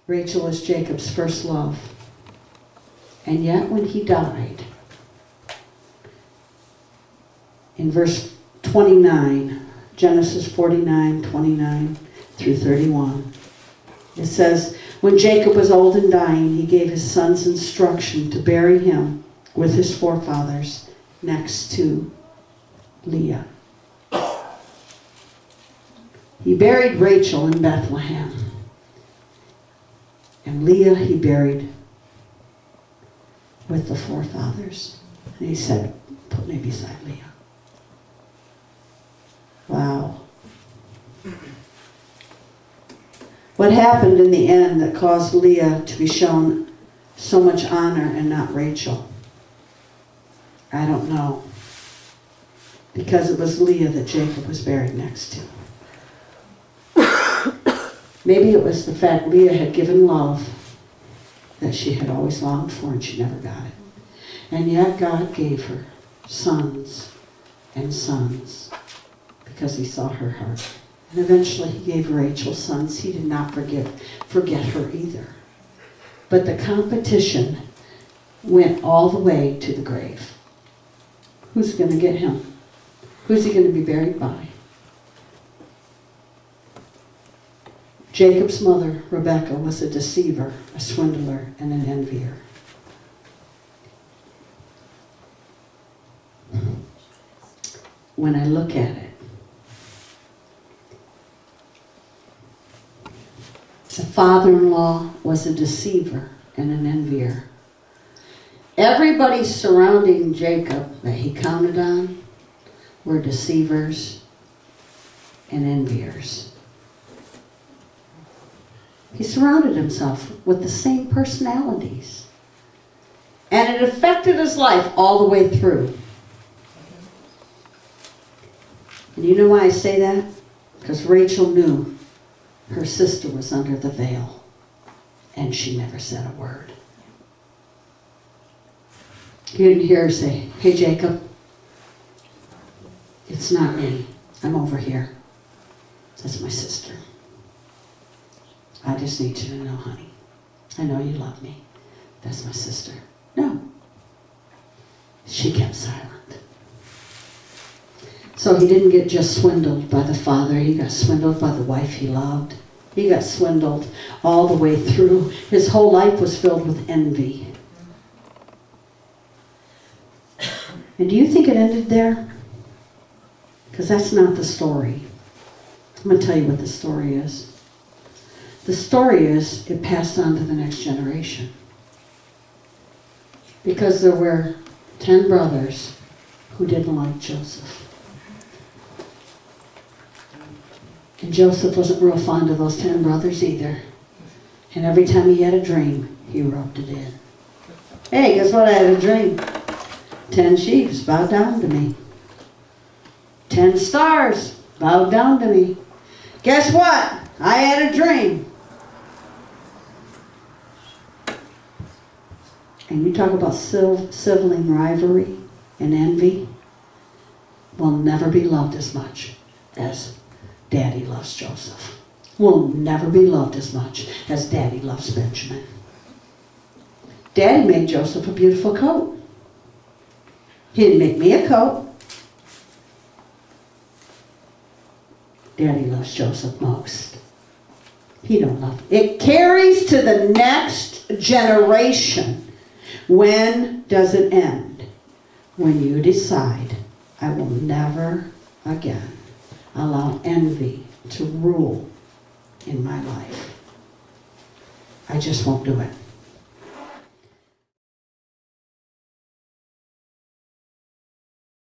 Rachel was Jacob's first love. And yet when he died, in verse 29, Genesis 49, 29 through 31, it says, when Jacob was old and dying, he gave his sons instruction to bury him with his forefathers next to Leah. He buried Rachel in Bethlehem. And Leah he buried with the forefathers. And he said, put me beside Leah. Wow. What happened in the end that caused Leah to be shown so much honor and not Rachel? I don't know. Because it was Leah that Jacob was buried next to. Maybe it was the fact Leah had given love that she had always longed for and she never got it. And yet God gave her sons and sons because he saw her heart. And eventually he gave Rachel sons. He did not forget her either. But the competition went all the way to the grave. Who's going to get him? Who's he going to be buried by? Jacob's mother, Rebekah, was a deceiver, a swindler, and an envier. When I look at it, the father-in-law was a deceiver and an envier. Everybody surrounding Jacob that he counted on were deceivers and enviers. He surrounded himself with the same personalities. And it affected his life all the way through. And you know why I say that? Because Rachel knew her sister was under the veil. And she never said a word. You didn't hear her say, hey Jacob, it's not me. I'm over here. That's my sister. I just need you to know, honey. I know you love me. That's my sister. No. She kept silent. So he didn't get just swindled by the father. He got swindled by the wife he loved. He got swindled all the way through. His whole life was filled with envy. And do you think it ended there? Because that's not the story. I'm going to tell you what the story is. The story is it passed on to the next generation. Because there were 10 brothers who didn't like Joseph. And Joseph wasn't real fond of those 10 brothers either. And every time he had a dream, he rubbed it in. Hey, guess what? I had a dream. 10 sheep bowed down to me. 10 stars bowed down to me. Guess what? I had a dream. And you talk about sibling rivalry and envy, will never be loved as much as Daddy loves Joseph. Will never be loved as much as Daddy loves Benjamin. Daddy made Joseph a beautiful coat. He didn't make me a coat. Daddy loves Joseph most. He don't love it. It carries to the next generation. When does it end? When you decide, I will never again allow envy to rule in my life. I just won't do it.